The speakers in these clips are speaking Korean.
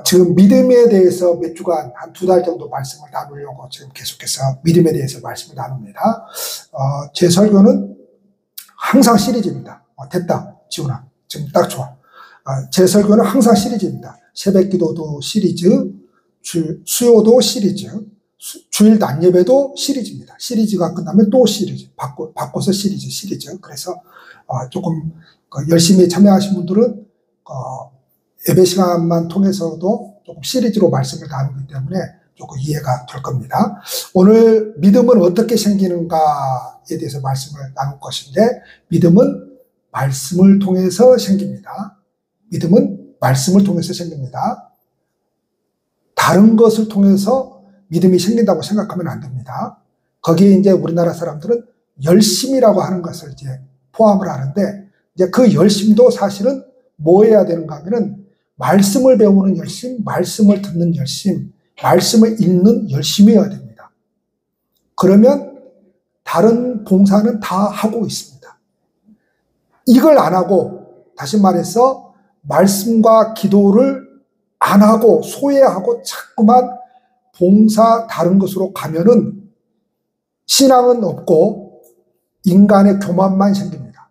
지금 믿음에 대해서 몇 주간, 한 2달 정도 말씀을 나누려고 지금 계속해서 믿음에 대해서 말씀을 나눕니다. 제 설교는 항상 시리즈입니다. 됐다, 지훈아. 지금 딱 좋아. 제 설교는 항상 시리즈입니다. 새벽 기도도 시리즈, 수요도 시리즈, 주일 낮 예배도 시리즈입니다. 시리즈가 끝나면 또 시리즈, 바꿔서 시리즈. 그래서 조금 열심히 참여하신 분들은 예배 시간만 통해서도 조금 시리즈로 말씀을 나누기 때문에 조금 이해가 될 겁니다. 오늘 믿음은 어떻게 생기는가에 대해서 말씀을 나눌 것인데, 믿음은 말씀을 통해서 생깁니다. 믿음은 말씀을 통해서 생깁니다. 다른 것을 통해서 믿음이 생긴다고 생각하면 안 됩니다. 거기에 이제 우리나라 사람들은 열심이라고 하는 것을 이제 포함을 하는데, 이제 그 열심도 사실은 뭐 해야 되는가 하면은 말씀을 배우는 열심, 말씀을 듣는 열심, 말씀을 읽는 열심이어야 됩니다. 그러면 다른 봉사는 다 하고 있습니다. 이걸 안 하고, 다시 말해서 말씀과 기도를 안 하고 소외하고 자꾸만 봉사 다른 것으로 가면은 신앙은 없고 인간의 교만만 생깁니다.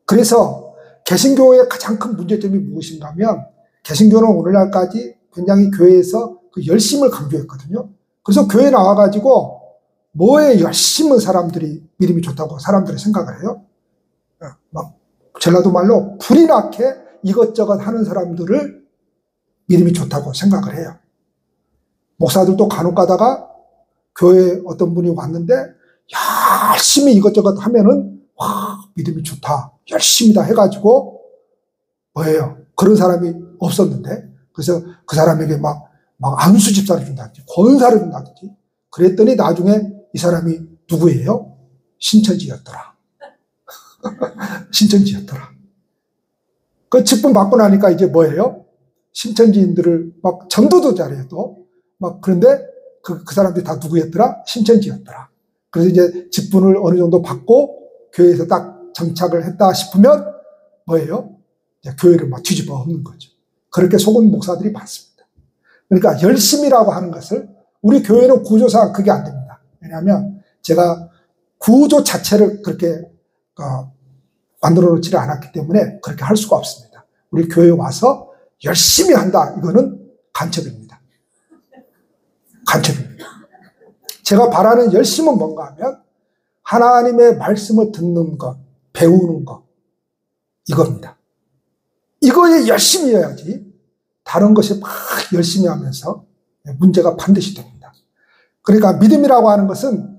그래서 개신교의 가장 큰 문제점이 무엇인가 하면, 개신교는 오늘날까지 굉장히 교회에서 그 열심을 강조했거든요. 그래서 교회에 나와가지고 뭐에 열심은 사람들이 믿음이 좋다고 사람들이 생각을 해요. 막 전라도 말로 불이 나게 이것저것 하는 사람들을 믿음이 좋다고 생각을 해요. 목사들도 간혹 가다가 교회에 어떤 분이 왔는데 열심히 이것저것 하면은 와, 믿음이 좋다, 열심이다 해가지고 뭐예요? 그런 사람이 없었는데, 그래서 그 사람에게 막 안수 집사를 준다든지 권사를 준다든지 그랬더니 나중에 이 사람이 누구예요? 신천지였더라. 신천지였더라. 그 직분 받고 나니까 이제 뭐예요? 신천지인들을 막 전도도 잘해요, 또. 막 그런데 그 사람들이 다 누구였더라? 신천지였더라. 그래서 이제 직분을 어느 정도 받고 교회에서 딱 정착을 했다 싶으면 뭐예요? 이제 교회를 막 뒤집어 엎는 거죠. 그렇게 속은 목사들이 많습니다. 그러니까 열심이라고 하는 것을, 우리 교회는 구조상 그게 안 됩니다. 왜냐하면 제가 구조 자체를 그렇게 만들어 놓지를 않았기 때문에 그렇게 할 수가 없습니다. 우리 교회에 와서 열심히 한다, 이거는 간첩입니다. 간첩입니다. 제가 바라는 열심은 뭔가 하면 하나님의 말씀을 듣는 것, 배우는 것, 이겁니다. 이거에 열심히 해야지 다른 것이 막 열심히 하면서 문제가 반드시 됩니다. 그러니까 믿음이라고 하는 것은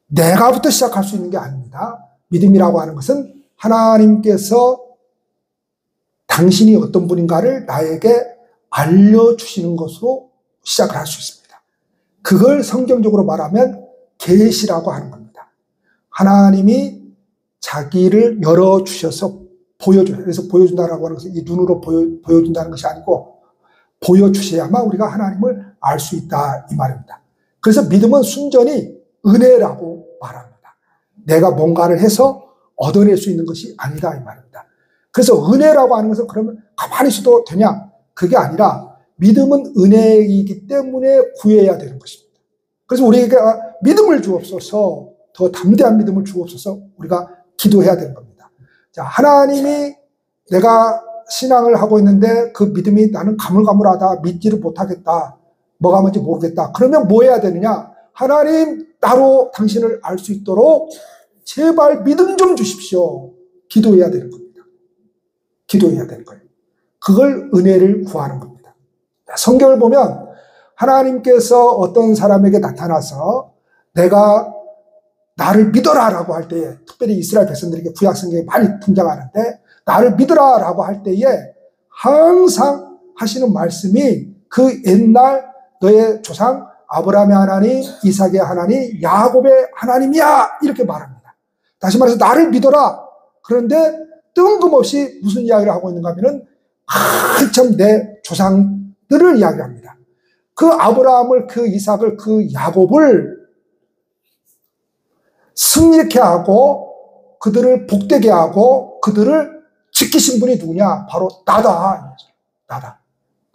내가부터 시작할 수 있는 게 아닙니다. 믿음이라고 하는 것은 하나님께서 당신이 어떤 분인가를 나에게 알려주시는 것으로 시작을 할 수 있습니다. 그걸 성경적으로 말하면 계시라고 하는 겁니다. 하나님이 자기를 열어주셔서 보여줘요. 그래서 보여준다라고 하는 것은 이 눈으로 보여준다는 것이 아니고 보여주셔야만 우리가 하나님을 알 수 있다, 이 말입니다. 그래서 믿음은 순전히 은혜라고 말합니다. 내가 뭔가를 해서 얻어낼 수 있는 것이 아니다, 이 말입니다. 그래서 은혜라고 하는 것은 그러면 가만히 있어도 되냐? 그게 아니라 믿음은 은혜이기 때문에 구해야 되는 것입니다. 그래서 우리에게 믿음을 주옵소서, 더 담대한 믿음을 주옵소서, 우리가 기도해야 되는 겁니다. 자, 하나님이 내가 신앙을 하고 있는데 그 믿음이 나는 가물가물하다, 믿지를 못하겠다, 뭐가 뭔지 모르겠다. 그러면 뭐 해야 되느냐? 하나님, 나로 당신을 알 수 있도록 제발 믿음 좀 주십시오. 기도해야 되는 겁니다. 기도해야 되는 거예요. 그걸 은혜를 구하는 겁니다. 성경을 보면 하나님께서 어떤 사람에게 나타나서 내가 나를 믿어라라고 할 때에, 특별히 이스라엘 백성들에게 구약성경에 많이 등장하는데, 나를 믿어라라고 할 때에 항상 하시는 말씀이 그 옛날 너의 조상 아브라함의 하나님, 이삭의 하나님, 야곱의 하나님이야, 이렇게 말합니다. 다시 말해서 나를 믿어라. 그런데 뜬금없이 무슨 이야기를 하고 있는가 하면은 한참 내 조상들을 이야기합니다. 그 아브라함을, 그 이삭을, 그 야곱을 승리케 하고 그들을 복되게 하고 그들을 지키신 분이 누구냐? 바로 나다. 나다.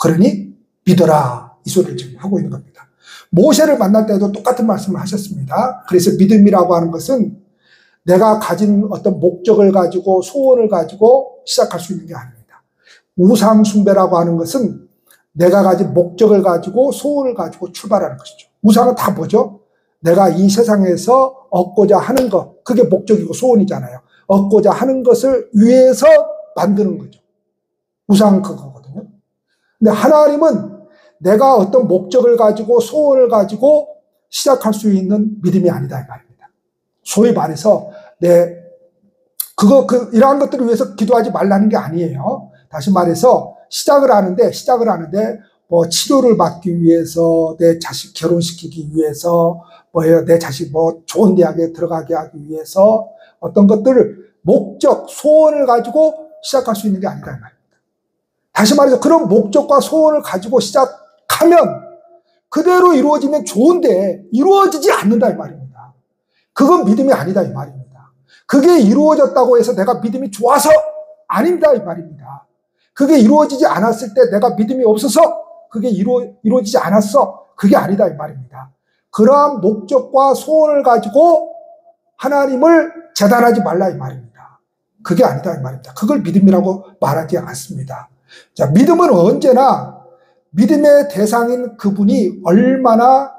그러니 믿어라. 이 소리를 지금 하고 있는 겁니다. 모세를 만날 때도 똑같은 말씀을 하셨습니다. 그래서 믿음이라고 하는 것은 내가 가진 어떤 목적을 가지고 소원을 가지고 시작할 수 있는 게 아닙니다. 우상 숭배라고 하는 것은 내가 가진 목적을 가지고 소원을 가지고 출발하는 것이죠. 우상은 다 뭐죠? 내가 이 세상에서 얻고자 하는 것, 그게 목적이고 소원이잖아요. 얻고자 하는 것을 위해서 만드는 거죠. 우상은 그거거든요. 근데 하나님은 내가 어떤 목적을 가지고 소원을 가지고 시작할 수 있는 믿음이 아니다 이 말입니다. 소위 말해서 이러한 것들을 위해서 기도하지 말라는 게 아니에요. 다시 말해서 시작을 하는데 뭐 치료를 받기 위해서, 내 자식 결혼시키기 위해서, 내 자식 좋은 대학에 들어가게 하기 위해서 어떤 것들을 목적, 소원을 가지고 시작할 수 있는 게 아니다 이 말입니다. 다시 말해서 그런 목적과 소원을 가지고 시작하면 그대로 이루어지면 좋은데 이루어지지 않는다 이 말입니다. 그건 믿음이 아니다 이 말입니다. 그게 이루어졌다고 해서 내가 믿음이 좋아서 아닙니다 이 말입니다. 그게 이루어지지 않았을 때 내가 믿음이 없어서 그게 이루어지지 않았어. 그게 아니다 이 말입니다. 그러한 목적과 소원을 가지고 하나님을 재단하지 말라 이 말입니다. 그게 아니다 이 말입니다. 그걸 믿음이라고 말하지 않습니다. 자, 믿음은 언제나 믿음의 대상인 그분이 얼마나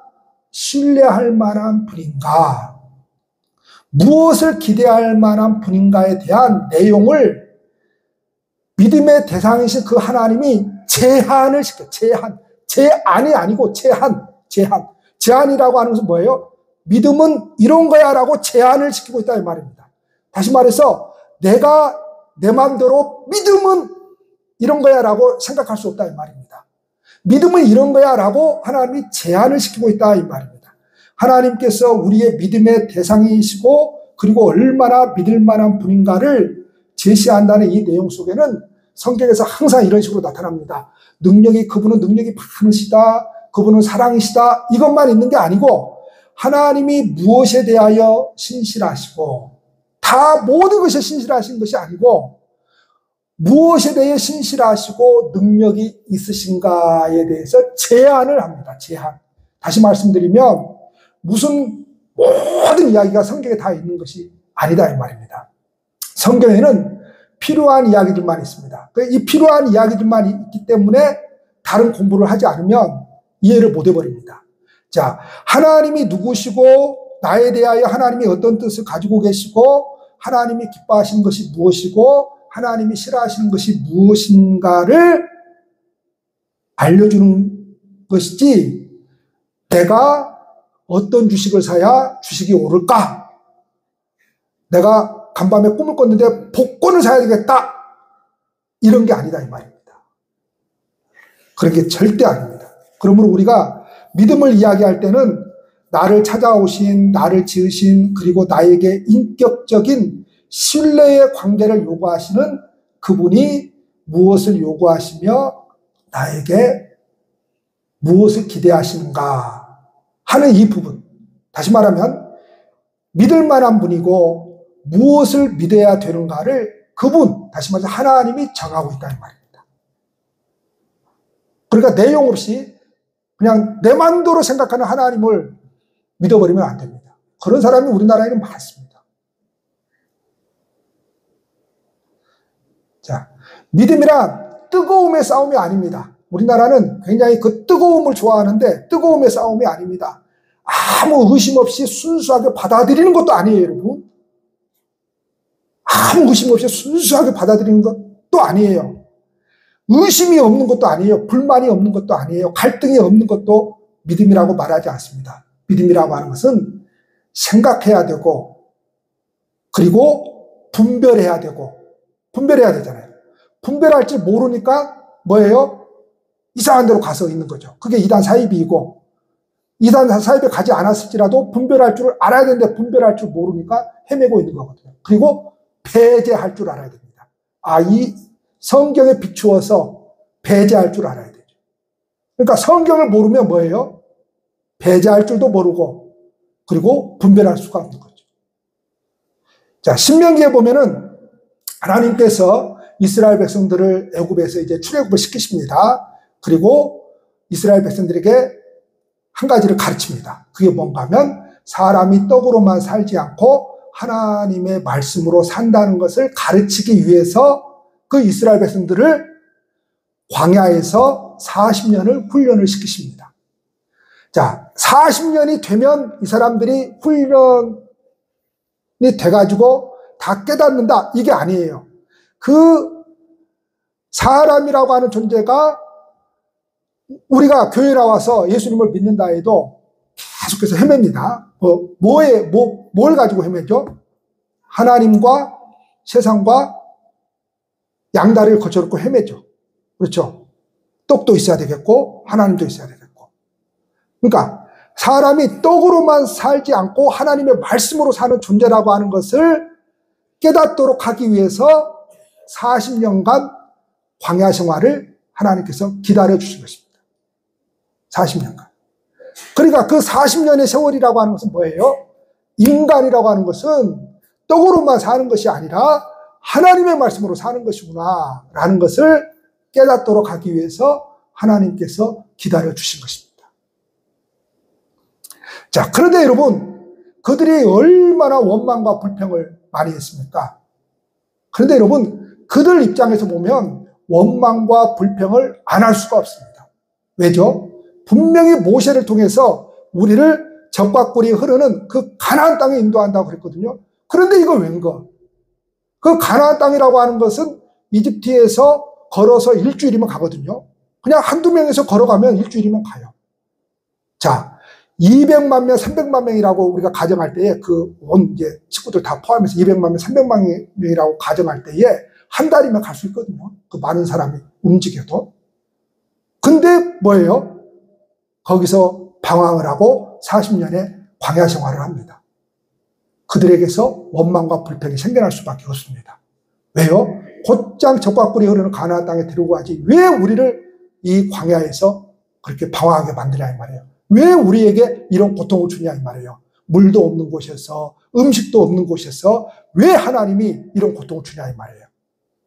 신뢰할 만한 분인가, 무엇을 기대할 만한 분인가에 대한 내용을 믿음의 대상이신 그 하나님이 제한을 시켜. 제한이 아니고 제한이라고 하는 것은 뭐예요? 믿음은 이런 거야 라고 제한을 시키고 있다 이 말입니다. 다시 말해서 내가 내 마음대로 믿음은 이런 거야 라고 생각할 수 없다 이 말입니다. 믿음은 이런 거야 라고 하나님이 제한을 시키고 있다 이 말입니다. 하나님께서 우리의 믿음의 대상이시고 그리고 얼마나 믿을 만한 분인가를 제시한다는 이 내용 속에는 성경에서 항상 이런 식으로 나타납니다. 그분은 능력이 많으시다, 그분은 사랑이시다, 이것만 있는 게 아니고 하나님이 무엇에 대하여 신실하시고, 다 모든 것이 신실하신 것이 아니고 무엇에 대해 신실하시고 능력이 있으신가에 대해서 제한을 합니다. 제한. 다시 말씀드리면 무슨 모든 이야기가 성경에 다 있는 것이 아니다 이 말입니다. 성경에는 필요한 이야기들만 있습니다. 이 필요한 이야기들만 있기 때문에 다른 공부를 하지 않으면 이해를 못 해버립니다. 자, 하나님이 누구시고 나에 대하여 하나님이 어떤 뜻을 가지고 계시고 하나님이 기뻐하시는 것이 무엇이고 하나님이 싫어하시는 것이 무엇인가를 알려주는 것이지, 내가 어떤 주식을 사야 주식이 오를까? 내가 간밤에 꿈을 꿨는데 복권을 사야 되겠다. 이런 게 아니다 이 말입니다. 그런 게 절대 아닙니다. 그러므로 우리가 믿음을 이야기할 때는 나를 찾아오신, 나를 지으신, 그리고 나에게 인격적인 신뢰의 관계를 요구하시는 그분이 무엇을 요구하시며 나에게 무엇을 기대하시는가 하는 이 부분. 다시 말하면 믿을 만한 분이고 무엇을 믿어야 되는가를 그분, 다시 말해서 하나님이 정하고 있다 이 말입니다. 그러니까 내용 없이 그냥 내 마음대로 생각하는 하나님을 믿어버리면 안 됩니다. 그런 사람이 우리나라에는 많습니다. 자, 믿음이란 뜨거움의 싸움이 아닙니다. 우리나라는 굉장히 그 뜨거움을 좋아하는데 뜨거움의 싸움이 아닙니다. 아무 의심 없이 순수하게 받아들이는 것도 아니에요, 여러분. 아무 의심 없이 순수하게 받아들이는 것도 아니에요. 의심이 없는 것도 아니에요. 불만이 없는 것도 아니에요. 갈등이 없는 것도 믿음이라고 말하지 않습니다. 믿음이라고 하는 것은 생각해야 되고, 그리고 분별해야 되잖아요. 분별할 줄 모르니까 뭐예요? 이상한 데로 가서 있는 거죠. 그게 이단 사이비이고, 이단 사이비에 가지 않았을지라도 분별할 줄을 알아야 되는데 분별할 줄 모르니까 헤매고 있는 거거든요. 그리고 배제할 줄 알아야 됩니다. 이 성경에 비추어서 배제할 줄 알아야 되죠. 그러니까 성경을 모르면 뭐예요? 배제할 줄도 모르고, 그리고 분별할 수가 없는 거죠. 자, 신명기에 보면은 하나님께서 이스라엘 백성들을 애굽에서 이제 출애굽을 시키십니다. 그리고 이스라엘 백성들에게 한 가지를 가르칩니다. 그게 뭔가 하면 사람이 떡으로만 살지 않고 하나님의 말씀으로 산다는 것을 가르치기 위해서 그 이스라엘 백성들을 광야에서 40년을 훈련을 시키십니다. 자, 40년이 되면 이 사람들이 훈련이 돼가지고 다 깨닫는다. 이게 아니에요. 그 사람이라고 하는 존재가 우리가 교회 나와서 예수님을 믿는다 해도 계속해서 헤맵니다. 뭘 가지고 헤매죠? 하나님과 세상과 양다리를 거쳐놓고 헤매죠. 그렇죠? 떡도 있어야 되겠고 하나님도 있어야 되겠고. 그러니까 사람이 떡으로만 살지 않고 하나님의 말씀으로 사는 존재라고 하는 것을 깨닫도록 하기 위해서 40년간 광야 생활을 하나님께서 기다려 주신 것입니다. 40년간. 그러니까 그 40년의 세월이라고 하는 것은 뭐예요? 인간이라고 하는 것은 떡으로만 사는 것이 아니라 하나님의 말씀으로 사는 것이구나 라는 것을 깨닫도록 하기 위해서 하나님께서 기다려 주신 것입니다. 자, 그런데 여러분, 그들이 얼마나 원망과 불평을 많이 했습니까? 그런데 여러분, 그들 입장에서 보면 원망과 불평을 안 할 수가 없습니다. 왜죠? 분명히 모세를 통해서 우리를 적과 꿀이 흐르는 그 가나안 땅에 인도한다고 그랬거든요. 그런데 이거 웬거? 그 가나안 땅이라고 하는 것은 이집트에서 걸어서 일주일이면 가거든요. 그냥 한두 명에서 걸어가면 일주일이면 가요. 자, 200만 명, 300만 명이라고 우리가 가정할 때에 이제 식구들 다 포함해서 200만 명, 300만 명이라고 가정할 때에 한 달이면 갈 수 있거든요. 그 많은 사람이 움직여도. 근데 뭐예요? 거기서 방황을 하고 40년의 광야 생활을 합니다. 그들에게서 원망과 불평이 생겨날 수밖에 없습니다. 왜요? 곧장 적과 꿀이 흐르는 가나안 땅에 들어가지 왜 우리를 이 광야에서 그렇게 방황하게 만드냐 이 말이에요. 왜 우리에게 이런 고통을 주냐 이 말이에요. 물도 없는 곳에서 음식도 없는 곳에서 왜 하나님이 이런 고통을 주냐 이 말이에요.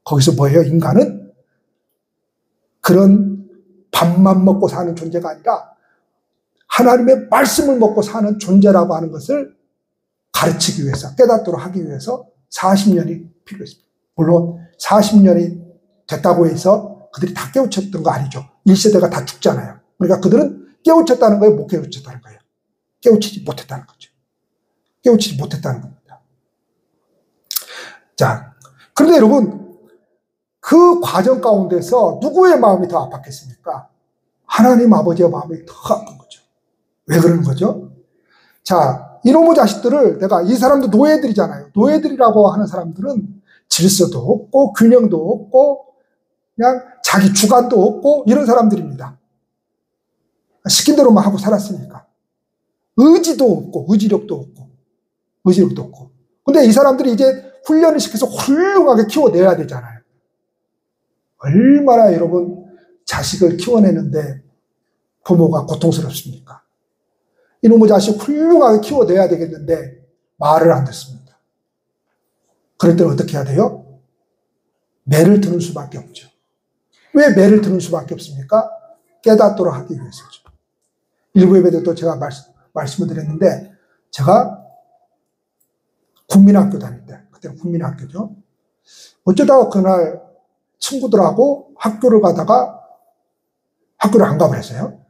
거기서 뭐예요? 인간은 그런 밥만 먹고 사는 존재가 아니라 하나님의 말씀을 먹고 사는 존재라고 하는 것을 가르치기 위해서, 깨닫도록 하기 위해서 40년이 필요했습니다. 물론 40년이 됐다고 해서 그들이 다 깨우쳤던 거 아니죠. 1세대가 다 죽잖아요. 그러니까 그들은 깨우쳤다는 거예요? 못 깨우쳤다는 거예요? 깨우치지 못했다는 거죠. 깨우치지 못했다는 겁니다. 자, 그런데 여러분, 그 과정 가운데서 누구의 마음이 더 아팠겠습니까? 하나님 아버지의 마음이 더 아픈 거죠. 왜 그러는 거죠? 자, 이놈의 자식들을 이 사람도 노예들이잖아요. 노예들이라고 하는 사람들은 질서도 없고 균형도 없고 그냥 자기 주관도 없고 이런 사람들입니다. 시킨 대로만 하고 살았으니까. 의지도 없고 의지력도 없고. 근데 이 사람들이 이제 훈련을 시켜서 훌륭하게 키워내야 되잖아요. 얼마나 여러분 자식을 키워내는데 부모가 고통스럽습니까? 이놈의 자식 훌륭하게 키워내야 되겠는데 말을 안 듣습니다. 그럴 때는 어떻게 해야 돼요? 매를 드는 수밖에 없죠. 왜 매를 드는 수밖에 없습니까? 깨닫도록 하기 위해서죠. 일부 예배 때도 제가 말씀을 드렸는데 제가 국민학교 다닐 때, 그때는 국민학교죠. 어쩌다가 그날 친구들하고 학교를 가다가 학교를 안 가버렸어요.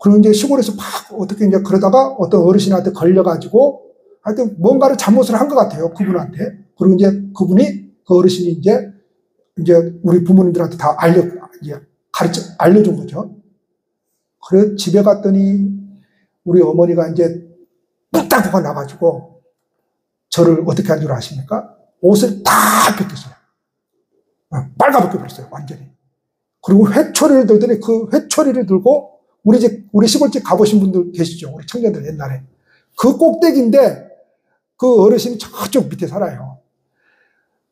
그리고 이제 시골에서 막 어떻게 이제 그러다가 어떤 어르신한테 걸려가지고 하여튼 뭔가를 잘못을 한 것 같아요. 그분한테. 그리고 이제 그 어르신이 이제 우리 부모님들한테 다 알려준 거죠. 그래 집에 갔더니 우리 어머니가 이제 뚝딱하고 나가지고 저를 어떻게 한 줄 아십니까? 옷을 다 벗겼어요. 빨가벗겨 버렸어요. 완전히. 그리고 회초리를 들더니 그 회초리를 들고 우리 시골집 가보신 분들 계시죠? 우리 청년들 옛날에. 그 꼭대기인데 그 어르신이 저쪽 밑에 살아요.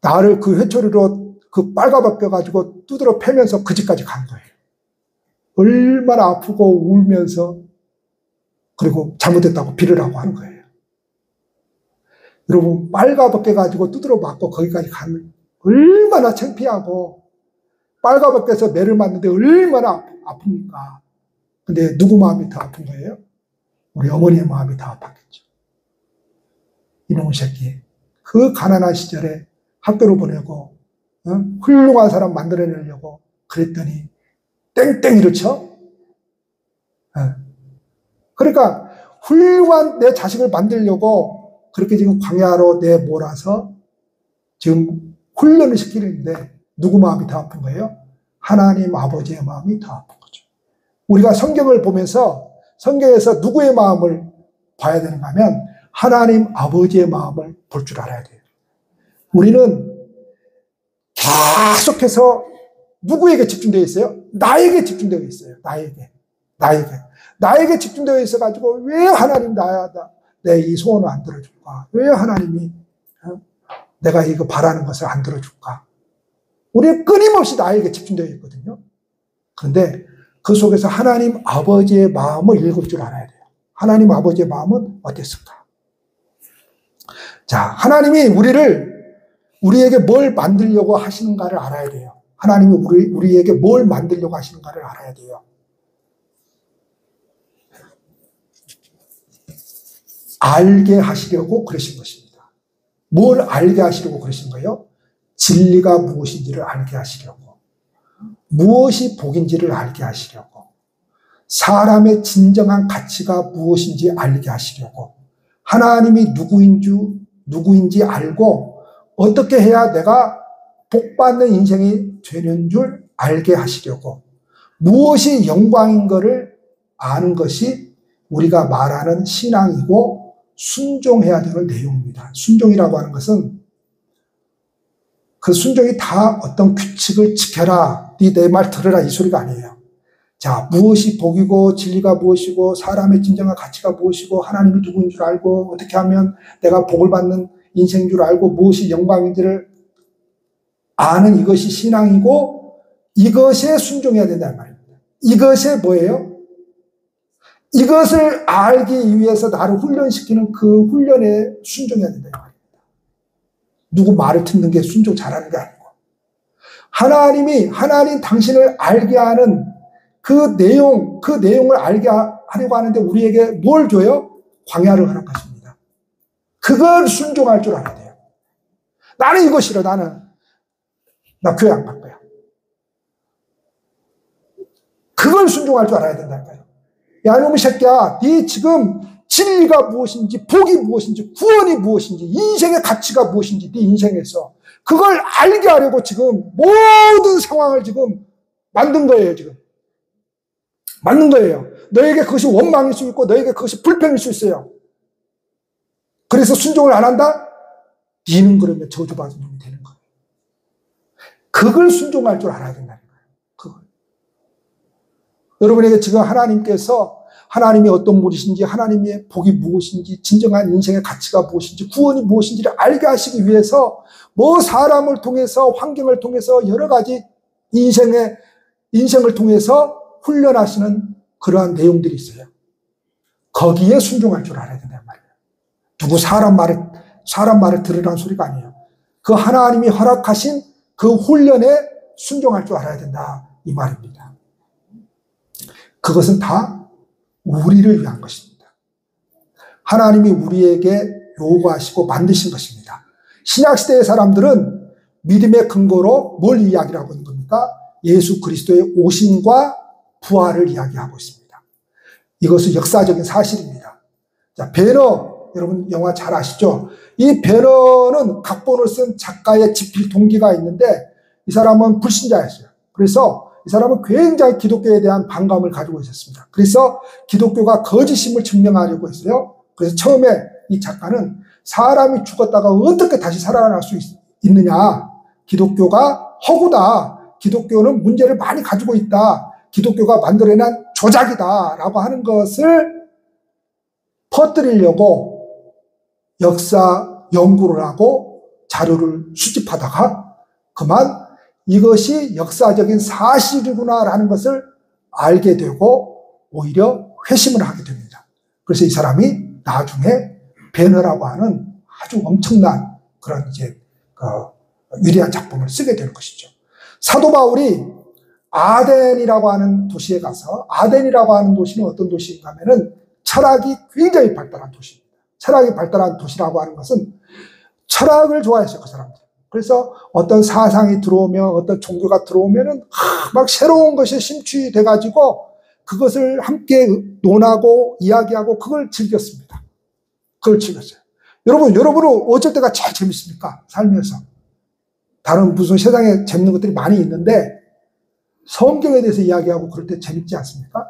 나를 그 회초리로 그 빨가벗겨가지고 두드러 패면서 그 집까지 간 거예요. 얼마나 아프고 울면서 그리고 잘못했다고 빌으라고 하는 거예요. 여러분 빨가벗겨가지고 두드러 맞고 거기까지 가는 얼마나 창피하고 빨가벗겨서 매를 맞는데 얼마나 아픕니까? 근데 누구 마음이 더 아픈 거예요? 우리 어머니의 마음이 더 아팠겠죠. 이놈의 새끼. 그 가난한 시절에 학교로 보내고 훌륭한 사람 만들어내려고 그랬더니 땡땡이를 쳐? 그러니까 훌륭한 내 자식을 만들려고 그렇게 지금 광야로 내몰아서 지금 훈련을 시키는데 누구 마음이 더 아픈 거예요? 하나님 아버지의 마음이 더 아픈 거죠. 우리가 성경을 보면서 성경에서 누구의 마음을 봐야 되는가 하면 하나님 아버지의 마음을 볼 줄 알아야 돼요. 우리는 계속해서 누구에게 집중되어 있어요? 나에게 집중되어 있어요. 나에게 집중되어 있어가지고 왜 하나님 내 이 소원을 안 들어줄까? 왜 하나님이 내가 이거 바라는 것을 안 들어줄까? 우리는 끊임없이 나에게 집중되어 있거든요. 그런데 그 속에서 하나님 아버지의 마음을 읽을 줄 알아야 돼요. 하나님 아버지의 마음은 어땠을까? 자, 하나님이 우리에게 뭘 만들려고 하시는가를 알아야 돼요. 하나님이 우리에게 뭘 만들려고 하시는가를 알아야 돼요. 알게 하시려고 그러신 것입니다. 뭘 알게 하시려고 그러신 거예요? 진리가 무엇인지를 알게 하시려고, 무엇이 복인지를 알게 하시려고, 사람의 진정한 가치가 무엇인지 알게 하시려고, 하나님이 누구인지 알고 어떻게 해야 내가 복받는 인생이 되는 줄 알게 하시려고, 무엇이 영광인 것을 아는 것이 우리가 말하는 신앙이고 순종해야 되는 내용입니다. 순종이라고 하는 것은 그 순종이 다 어떤 규칙을 지켜라, 네 내 말 들으라 이 소리가 아니에요. 자, 무엇이 복이고 진리가 무엇이고 사람의 진정한 가치가 무엇이고 하나님이 누구인 줄 알고 어떻게 하면 내가 복을 받는 인생인 줄 알고 무엇이 영광인지를 아는 이것이 신앙이고 이것에 순종해야 된다는 말입니다. 이것에 뭐예요? 이것을 알기 위해서 나를 훈련시키는 그 훈련에 순종해야 된다는 말입니다. 누구 말을 듣는 게 순종 잘하는 게 아니고 하나님 당신을 알게 하는 그 내용을 알게 하려고 하는데 우리에게 뭘 줘요? 광야를 허락하십니다. 그걸 순종할 줄 알아야 돼요. 나는 이거 싫어. 나 교회 안 갈 거야. 그걸 순종할 줄 알아야 된다니까요. 야, 이놈의 새끼야, 네 지금 진리가 무엇인지, 복이 무엇인지, 구원이 무엇인지, 인생의 가치가 무엇인지, 네 인생에서 그걸 알게 하려고 지금 모든 상황을 지금 만든 거예요, 지금. 만든 거예요. 너에게 그것이 원망일 수 있고, 너에게 그것이 불평일 수 있어요. 그래서 순종을 안 한다? 니는 그러면 저주받은 놈이 되는 거예요. 그걸 순종할 줄 알아야 된다는 거예요. 그걸. 여러분에게 지금 하나님께서 하나님이 어떤 분이신지, 하나님의 복이 무엇인지, 진정한 인생의 가치가 무엇인지, 구원이 무엇인지를 알게 하시기 위해서 뭐 사람을 통해서, 환경을 통해서 여러 가지 인생을 통해서 훈련하시는 그러한 내용들이 있어요. 거기에 순종할 줄 알아야 된단 말이에요. 누구 사람 말을 들으라는 소리가 아니에요. 그 하나님이 허락하신 그 훈련에 순종할 줄 알아야 된다 이 말입니다. 그것은 다 우리를 위한 것입니다. 하나님이 우리에게 요구하시고 만드신 것입니다. 신약시대의 사람들은 믿음의 근거로 뭘 이야기하고 있는 겁니까? 예수 그리스도의 오심과 부활을 이야기하고 있습니다. 이것은 역사적인 사실입니다. 자, 배너, 여러분 영화 잘 아시죠? 이 배너는 각본을 쓴 작가의 집필 동기가 있는데 이 사람은 불신자였어요. 그래서 이 사람은 굉장히 기독교에 대한 반감을 가지고 있었습니다. 그래서 기독교가 거짓임을 증명하려고 했어요. 그래서 처음에 이 작가는 사람이 죽었다가 어떻게 다시 살아날 수 있느냐. 기독교가 허구다. 기독교는 문제를 많이 가지고 있다. 기독교가 만들어낸 조작이다. 라고 하는 것을 퍼뜨리려고 역사 연구를 하고 자료를 수집하다가 그만 이것이 역사적인 사실이구나라는 것을 알게 되고 오히려 회심을 하게 됩니다. 그래서 이 사람이 나중에 베너라고 하는 아주 엄청난 그런 이제 위대한 작품을 쓰게 되는 것이죠. 사도 바울이 아덴이라고 하는 도시에 가서, 아덴이라고 하는 도시는 어떤 도시인가 하면은 철학이 굉장히 발달한 도시입니다. 철학이 발달한 도시라고 하는 것은 철학을 좋아했어요, 그 사람들. 그래서 어떤 사상이 들어오면, 어떤 종교가 들어오면은 막 새로운 것에 심취돼가지고 그것을 함께 논하고 이야기하고 그걸 즐겼습니다. 그걸 즐겼어요. 여러분은 어쩔 때가 제일 재밌습니까? 살면서. 다른 무슨 세상에 재밌는 것들이 많이 있는데 성경에 대해서 이야기하고 그럴 때 재밌지 않습니까?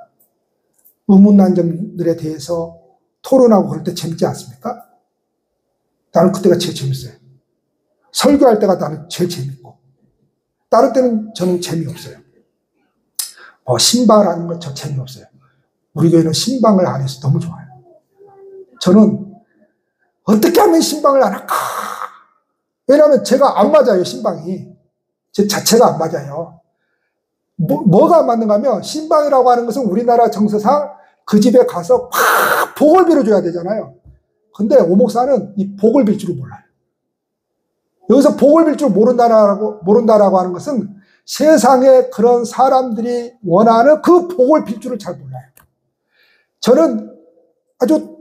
의문난점들에 대해서 토론하고 그럴 때 재밌지 않습니까? 나는 그때가 제일 재밌어요. 설교할 때가 나는 제일 재밌고, 다른 때는 저는 재미없어요. 신방을 하는 건 저 재미없어요. 우리 교회는 신방을 안 해서 너무 좋아요. 저는 어떻게 하면 신방을 안 할까? 왜냐하면 제가 안 맞아요, 신방이. 제 자체가 안 맞아요. 뭐가 안 맞는가 하면, 신방이라고 하는 것은 우리나라 정서상 그 집에 가서 팍 복을 빌어줘야 되잖아요. 근데 오목사는 이 복을 빌 줄을 몰라요. 여기서 복을 빌 줄 모른다라고 하는 것은 세상에 그런 사람들이 원하는 그 복을 빌 줄을 잘 몰라요. 저는 아주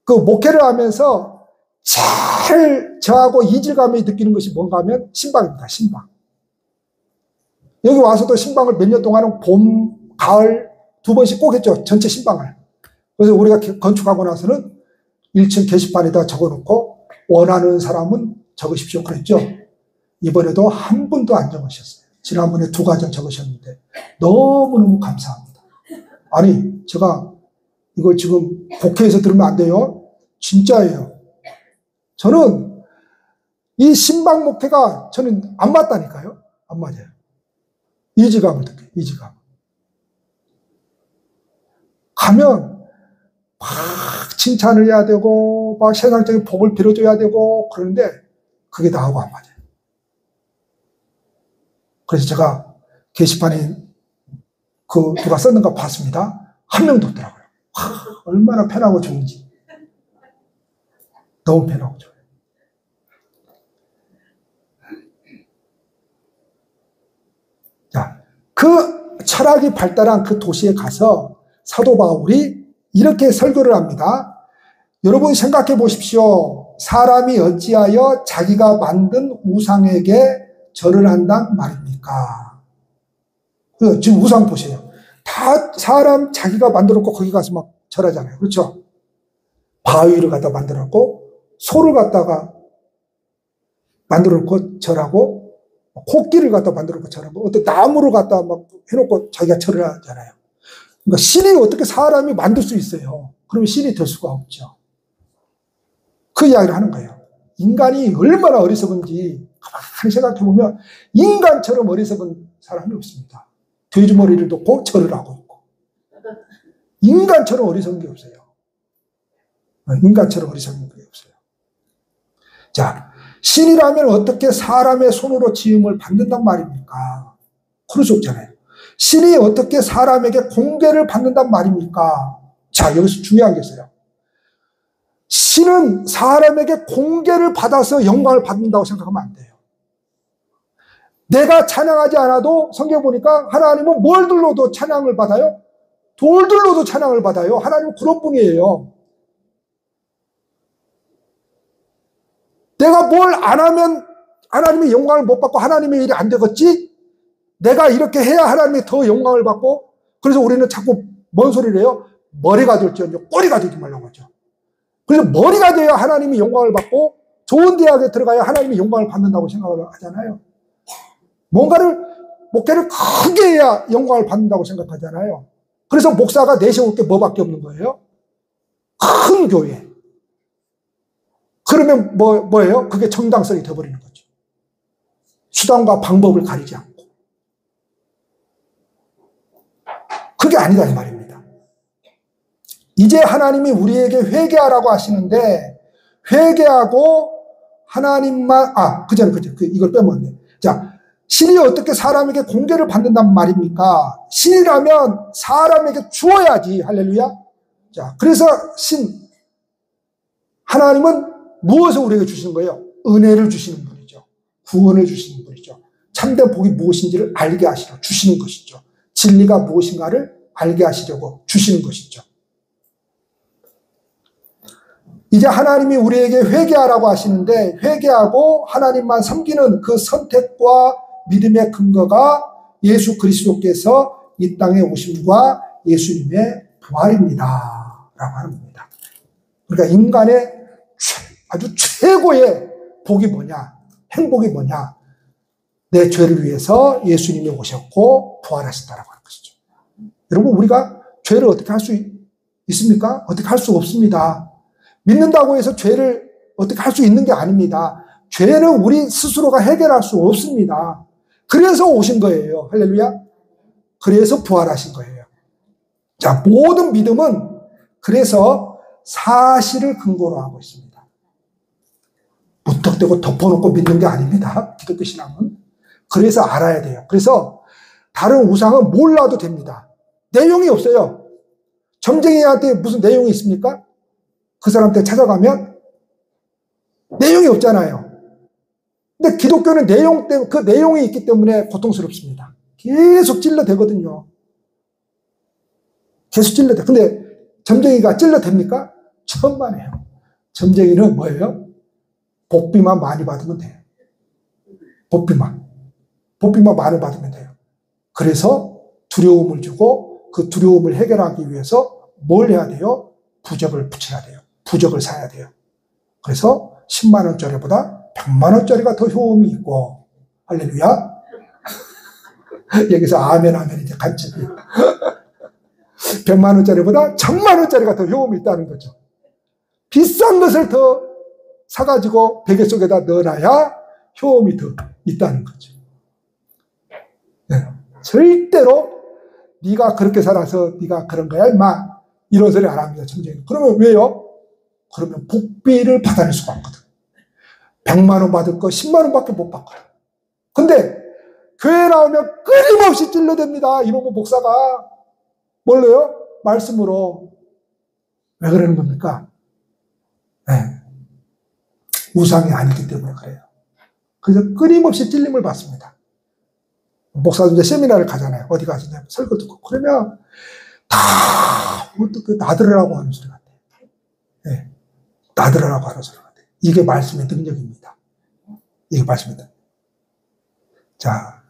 그 목회를 하면서 제일 저하고 이질감이 느끼는 것이 뭔가 하면 신방입니다. 신방. 여기 와서도 신방을 몇 년 동안은 봄, 가을 두 번씩 꼭 했죠. 전체 신방을. 그래서 우리가 건축하고 나서는 1층 게시판에다 적어놓고 원하는 사람은 적으십시오 그랬죠. 이번에도 한 분도 안 적으셨어요. 지난번에 2가정 적으셨는데 너무너무 감사합니다. 아니 제가 이걸 지금 국회에서 들으면 안 돼요. 진짜예요. 저는 이 신방 목회가 저는 안 맞다니까요. 안 맞아요. 이지감을 느껴요. 이지감. 가면 막 칭찬을 해야 되고 막 세상적인 복을 빌어줘야 되고 그러는데 그게 나하고 안 맞아요. 그래서 제가 게시판에 그 누가 썼는가 봤습니다. 한 명도 없더라고요. 얼마나 편하고 좋은지. 너무 편하고 좋아요. 자, 그 철학이 발달한 그 도시에 가서 사도 바울이 이렇게 설교를 합니다. 여러분 생각해 보십시오. 사람이 어찌하여 자기가 만든 우상에게 절을 한단 말입니까? 지금 우상 보세요. 다 사람 자기가 만들었고 거기 가서 막 절하잖아요. 그렇죠? 바위를 갖다 만들었고 소를 갖다가 만들어놓고 절하고 코끼리를 갖다 만들어놓고 절하고 어떤 나무를 갖다 막 해놓고 자기가 절을 하잖아요. 그러니까 신이 어떻게 사람이 만들 수 있어요? 그러면 신이 될 수가 없죠. 그 이야기를 하는 거예요. 인간이 얼마나 어리석은지 가만히 생각해보면 인간처럼 어리석은 사람이 없습니다. 돼지머리를 놓고 절을 하고 있고 인간처럼 어리석은 게 없어요. 인간처럼 어리석은 게 없어요. 자, 신이라면 어떻게 사람의 손으로 지음을 받는단 말입니까? 그럴 수 없잖아요. 신이 어떻게 사람에게 공개를 받는단 말입니까? 자, 여기서 중요한 게 있어요. 신은 사람에게 공개를 받아서 영광을 받는다고 생각하면 안 돼요. 내가 찬양하지 않아도 성경 보니까 하나님은 뭘 들러도 찬양을 받아요? 돌들로도 찬양을 받아요. 하나님은 그런 분이에요. 내가 뭘 안 하면 하나님의 영광을 못 받고 하나님의 일이 안 되겠지? 내가 이렇게 해야 하나님이 더 영광을 받고, 그래서 우리는 자꾸 뭔 소리를 해요? 머리가 될지언정 꼬리가 되지 말라고 하죠. 그래서 머리가 돼야 하나님이 영광을 받고 좋은 대학에 들어가야 하나님이 영광을 받는다고 생각을 하잖아요. 뭔가를 목회를 크게 해야 영광을 받는다고 생각하잖아요. 그래서 목사가 내세울 게 뭐밖에 없는 거예요? 큰 교회. 그러면 뭐예요? 그게 정당성이 되어버리는 거죠. 수단과 방법을 가리지 않고. 그게 아니다 이 말입니다. 이제 하나님이 우리에게 회개하라고 하시는데 회개하고 하나님만 이걸 빼먹었네. 자, 신이 어떻게 사람에게 공개를 받는단 말입니까? 신이라면 사람에게 주어야지. 할렐루야. 자, 그래서 하나님은 무엇을 우리에게 주시는 거예요? 은혜를 주시는 분이죠. 구원을 주시는 분이죠. 참된 복이 무엇인지를 알게 하시려 주시는 것이죠. 진리가 무엇인가를 알게 하시려고 주시는 것이죠. 이제 하나님이 우리에게 회개하라고 하시는데 회개하고 하나님만 섬기는 그 선택과 믿음의 근거가 예수 그리스도께서 이 땅에 오심과 예수님의 부활입니다. 라고 하는 겁니다. 그러니까 인간의 아주 최고의 복이 뭐냐? 행복이 뭐냐? 내 죄를 위해서 예수님이 오셨고 부활하셨다라고 하는 것이죠. 여러분, 우리가 죄를 어떻게 할 수 있습니까? 어떻게 할 수 없습니다. 믿는다고 해서 죄를 어떻게 할 수 있는 게 아닙니다. 죄는 우리 스스로가 해결할 수 없습니다. 그래서 오신 거예요. 할렐루야. 그래서 부활하신 거예요. 자, 모든 믿음은 그래서 사실을 근거로 하고 있습니다. 무턱대고 덮어놓고 믿는 게 아닙니다. 기독교 신앙은. 그래서 알아야 돼요. 그래서 다른 우상은 몰라도 됩니다. 내용이 없어요. 점쟁이한테 무슨 내용이 있습니까? 그 사람한테 찾아가면 내용이 없잖아요. 근데 기독교는 그 내용이 있기 때문에 고통스럽습니다. 계속 찔러대거든요. 계속 찔러대. 근데 점쟁이가 찔러댑니까? 천만에요. 점쟁이는 뭐예요? 복비만 많이 받으면 돼요. 복비만 많이 받으면 돼요. 그래서 두려움을 주고 그 두려움을 해결하기 위해서 뭘 해야 돼요? 부적을 붙여야 돼요. 부적을 사야 돼요. 그래서 10만 원짜리보다 100만 원짜리가 더 효험이 있고, 할렐루야. 여기서 아멘 이제 간첩이 100만 원짜리보다 1000만 원짜리가 더 효험이 있다는 거죠. 비싼 것을 더 사가지고 베개 속에다 넣어놔야 효험이 더 있다는 거죠. 네. 절대로 네가 그렇게 살아서 네가 그런 거야 임마 이런 소리 안 합니다. 점쟁이. 그러면 왜요? 그러면 복비를 받아낼 수가 없거든. 100만 원 받을 거 10만 원밖에 못 받거든. 근데 교회 나오면 끊임없이 찔러댑니다. 이놈의 목사가. 뭘로요? 말씀으로. 왜 그러는 겁니까? 네. 우상이 아니기 때문에 그래요. 그래서 끊임없이 찔림을 받습니다. 목사도 이제 세미나를 가잖아요. 어디 가서 설교 듣고. 그러면 다 어떻게 나들으라고 하는 소리 같아요. 네. 나들으라고 하는 소리 같아요. 이게 말씀의 능력입니다. 이게 말씀의 능력. 자,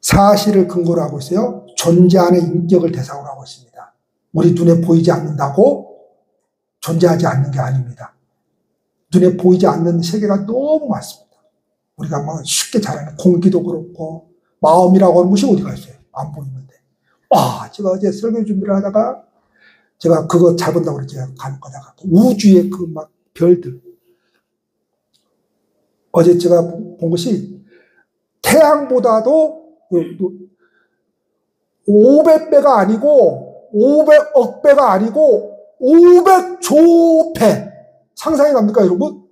사실을 근거로 하고 있어요. 존재하는 인격을 대상으로 하고 있습니다. 우리 눈에 보이지 않는다고 존재하지 않는 게 아닙니다. 눈에 보이지 않는 세계가 너무 많습니다. 우리가 뭐 쉽게 잘 아는 공기도 그렇고 마음이라고 하는 것이 어디가 있어요? 안 보이는데. 제가 어제 설교 준비를 하다가 제가 그거 잘 본다고 그랬죠. 간혹 가다가 우주의 그 막 별들. 어제 제가 본 것이 태양보다도 500배가 아니고 500억 배가 아니고 500조 배. 상상이 갑니까, 여러분?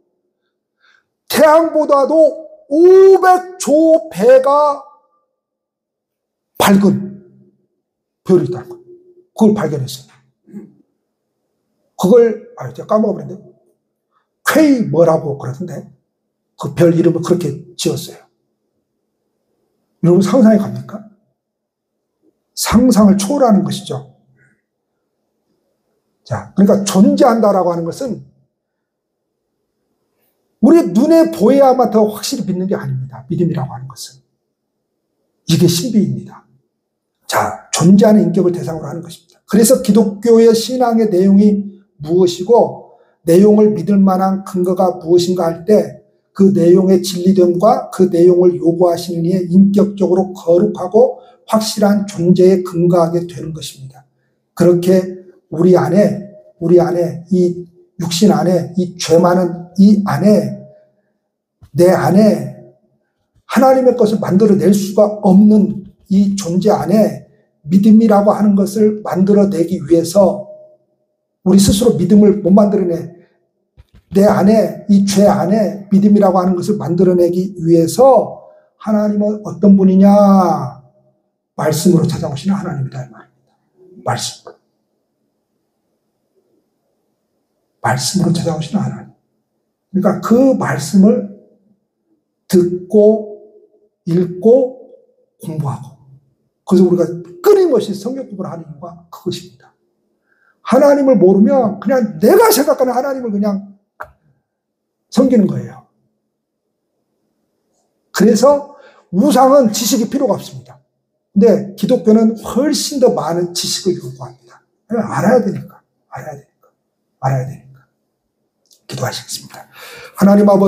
태양보다도 500조 배가 밝은 별이 있다는 거예요. 그걸 발견했어요. 그걸, 제가 까먹어버렸는데, 퀘이 뭐라고 그러던데, 그 별 이름을 그렇게 지었어요. 여러분 상상이 갑니까? 상상을 초월하는 것이죠. 자, 그러니까 존재한다라고 하는 것은 우리 눈에 보여야만 더 확실히 믿는 게 아닙니다. 믿음이라고 하는 것은. 이게 신비입니다. 자, 존재하는 인격을 대상으로 하는 것입니다. 그래서 기독교의 신앙의 내용이 무엇이고 내용을 믿을 만한 근거가 무엇인가 할 때 그 내용의 진리됨과 그 내용을 요구하시는 이의 인격적으로 거룩하고 확실한 존재에 근거하게 되는 것입니다. 그렇게 우리 안에 이 육신 안에 이 죄 많은 이 안에 내 안에 하나님의 것을 만들어낼 수가 없는 이 존재 안에 믿음이라고 하는 것을 만들어내기 위해서 우리 스스로 믿음을 못 만들어내. 내 안에 이 죄 안에 믿음이라고 하는 것을 만들어내기 위해서 하나님은 어떤 분이냐? 말씀으로 찾아오시는 하나님이다 이 말입니다. 말씀으로 찾아오시는 하나님. 그러니까 그 말씀을 듣고, 읽고, 공부하고. 그래서 우리가 끊임없이 성경 공부를 하는 이유가 그것입니다. 하나님을 모르면 그냥 내가 생각하는 하나님을 그냥 섬기는 거예요. 그래서 우상은 지식이 필요가 없습니다. 근데 기독교는 훨씬 더 많은 지식을 요구합니다. 알아야 되니까. 기도하시겠습니다. 하나님 아버지,